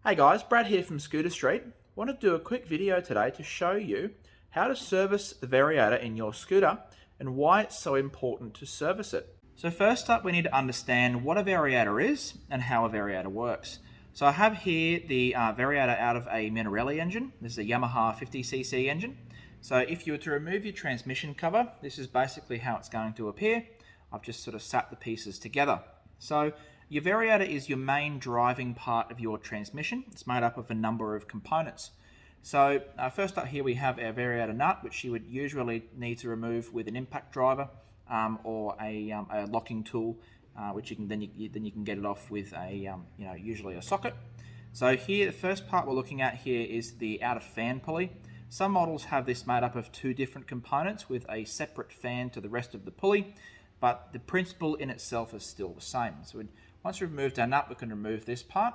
Hey guys, Brad here from Scooter Street. Want to do a quick video today to show you how to service the variator in your scooter and why it's so important to service it. So first up, we need to understand what a variator is and how a variator works. So I have here the variator out of a Minarelli engine. This is a Yamaha 50cc engine. So if you were to remove your transmission cover, this is basically how it's going to appear. I've just sort of sat the pieces together. So your variator is your main driving part of your transmission. It's made up of a number of components. So first up here we have our variator nut, which you would usually need to remove with an impact driver or a locking tool, which you can then you can get it off with a usually a socket. So here the first part we're looking at here is the outer fan pulley. Some models have this made up of two different components with a separate fan to the rest of the pulley, but the principle in itself is still the same. So once we've removed our nut, we can remove this part.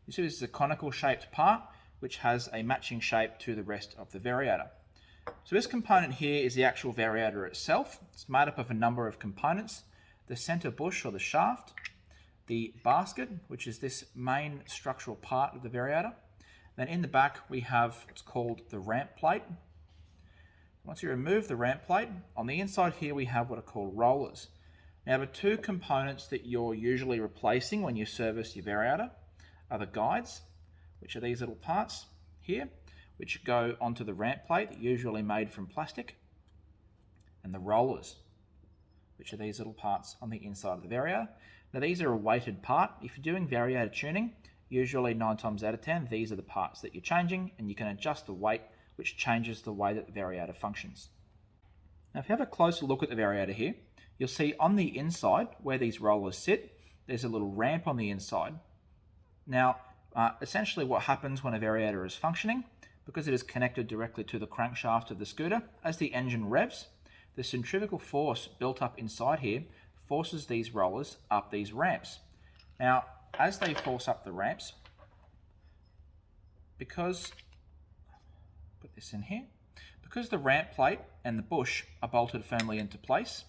You see this is a conical shaped part which has a matching shape to the rest of the variator. So this component here is the actual variator itself. It's made up of a number of components: the center bush or the shaft, the basket, which is this main structural part of the variator. Then in the back we have what's called the ramp plate. Once you remove the ramp plate, on the inside here we have what are called rollers. Now the two components that you're usually replacing when you service your variator are the guides, which are these little parts here, which go onto the ramp plate, usually made from plastic, and the rollers, which are these little parts on the inside of the variator. Now these are a weighted part. If you're doing variator tuning, usually 9 times out of 10, these are the parts that you're changing, and you can adjust the weight, which changes the way that the variator functions. Now if you have a closer look at the variator here, you'll see on the inside where these rollers sit, there's a little ramp on the inside. Now, essentially what happens when a variator is functioning, because it is connected directly to the crankshaft of the scooter, as the engine revs, the centrifugal force built up inside here forces these rollers up these ramps. Now, as they force up the ramps, because the ramp plate and the bush are bolted firmly into place,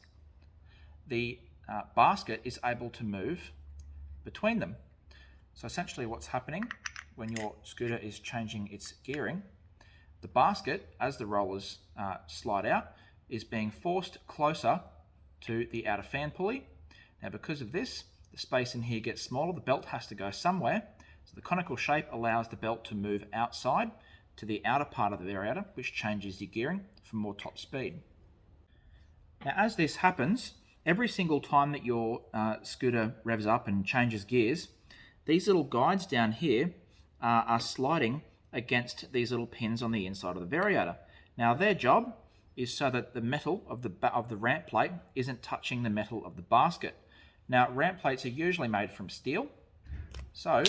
the basket is able to move between them. So essentially what's happening when your scooter is changing its gearing, the basket, as the rollers slide out, is being forced closer to the outer fan pulley. Now because of this, the space in here gets smaller, the belt has to go somewhere, so the conical shape allows the belt to move outside to the outer part of the variator, which changes your gearing for more top speed. Now as this happens, every single time that your scooter revs up and changes gears, these little guides down here are sliding against these little pins on the inside of the variator. Now their job is so that the metal of the ramp plate isn't touching the metal of the basket. Now ramp plates are usually made from steel, so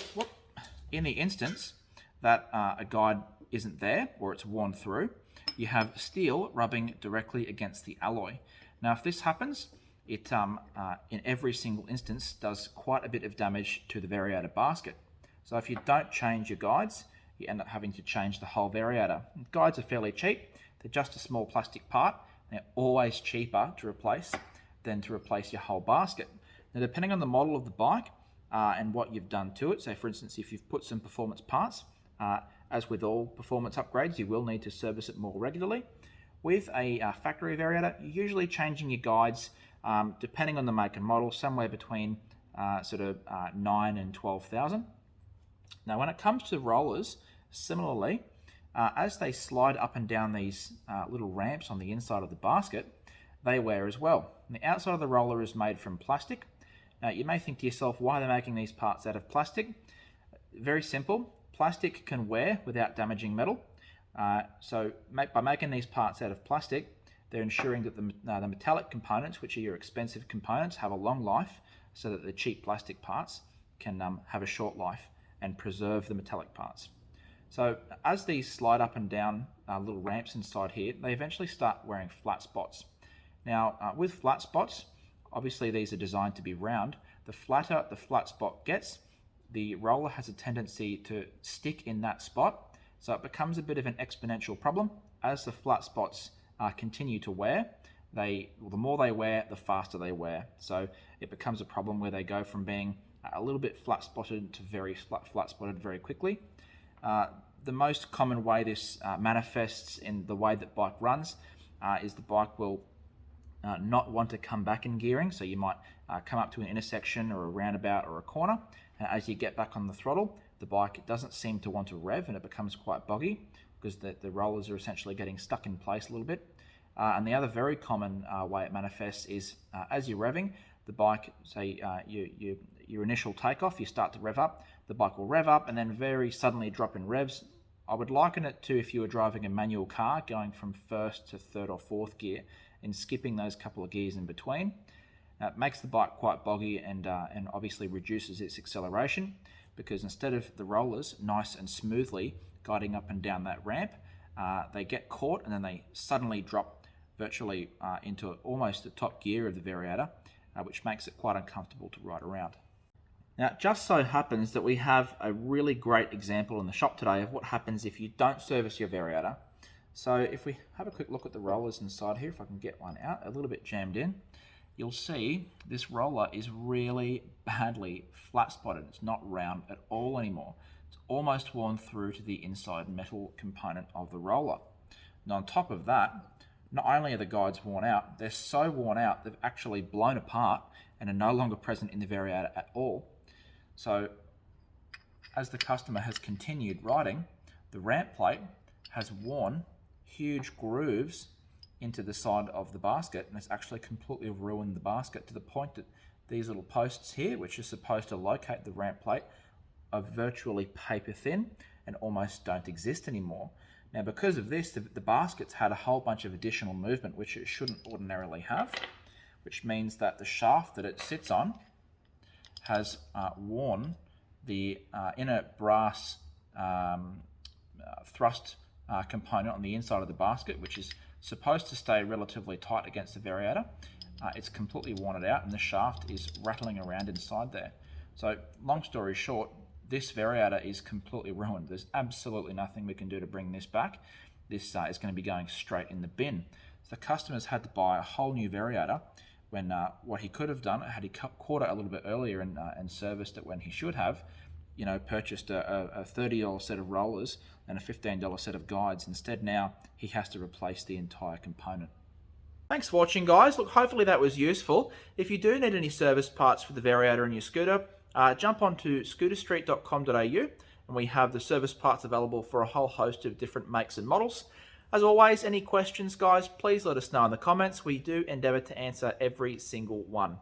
in the instance that a guide isn't there or it's worn through, you have steel rubbing directly against the alloy. Now if this happens, it in every single instance does quite a bit of damage to the variator basket. So if you don't change your guides, you end up having to change the whole variator. Guides are fairly cheap. They're just a small plastic part. They're always cheaper to replace than to replace your whole basket. Now depending on the model of the bike and what you've done to it, so for instance if you've put some performance parts, as with all performance upgrades, you will need to service it more regularly. With a factory variator, you're usually changing your guides depending on the make and model, somewhere between 9 and 12,000. Now when it comes to rollers, similarly, as they slide up and down these little ramps on the inside of the basket, they wear as well. And the outside of the roller is made from plastic. Now you may think to yourself, why are they making these parts out of plastic? Very simple. Plastic can wear without damaging metal. So by making these parts out of plastic, they're ensuring that the metallic components, which are your expensive components, have a long life, so that the cheap plastic parts can have a short life and preserve the metallic parts. So as these slide up and down little ramps inside here, they eventually start wearing flat spots. Now with flat spots, obviously these are designed to be round. The flatter the flat spot gets, the roller has a tendency to stick in that spot, so it becomes a bit of an exponential problem. As the flat spots continue to wear, the more they wear, the faster they wear. So it becomes a problem where they go from being a little bit flat spotted to very flat spotted very quickly. The most common way this manifests in the way that bike runs is the bike will not want to come back in gearing. So you might come up to an intersection or a roundabout or a corner, and as you get back on the throttle, the bike doesn't seem to want to rev, and it becomes quite boggy because the rollers are essentially getting stuck in place a little bit. And the other very common way it manifests is as you're revving, the bike, say your initial takeoff, you start to rev up, the bike will rev up and then very suddenly drop in revs. I would liken it to if you were driving a manual car going from first to third or fourth gear and skipping those couple of gears in between. It makes the bike quite boggy and obviously reduces its acceleration, because instead of the rollers nice and smoothly guiding up and down that ramp, they get caught and then they suddenly drop virtually into almost the top gear of the Variator, which makes it quite uncomfortable to ride around. Now, it just so happens that we have a really great example in the shop today of what happens if you don't service your Variator. So if we have a quick look at the rollers inside here, if I can get one out, a little bit jammed in, you'll see this roller is really badly flat spotted. It's not round at all anymore. It's almost worn through to the inside metal component of the roller. Now on top of that, not only are the guides worn out, they're so worn out they've actually blown apart and are no longer present in the Variator at all. So as the customer has continued riding, the ramp plate has worn huge grooves into the side of the basket, and it's actually completely ruined the basket to the point that these little posts here, which are supposed to locate the ramp plate, are virtually paper thin and almost don't exist anymore. Now because of this, the basket's had a whole bunch of additional movement which it shouldn't ordinarily have, which means that the shaft that it sits on has worn the inner brass thrust component on the inside of the basket, which is supposed to stay relatively tight against the Variator. It's completely worn it out and the shaft is rattling around inside there. So long story short, this Variator is completely ruined. There's absolutely nothing we can do to bring this back. This is going to be going straight in the bin. So the customer's had to buy a whole new Variator when what he could have done, had he caught it a little bit earlier and serviced it when he should have, purchased a $30 set of rollers and a $15 set of guides. Instead now he has to replace the entire component. Thanks for watching, guys. Look, hopefully that was useful. If you do need any service parts for the Variator in your scooter, jump onto scooterstreet.com.au and we have the service parts available for a whole host of different makes and models. As always, any questions, guys, please let us know in the comments. We do endeavour to answer every single one.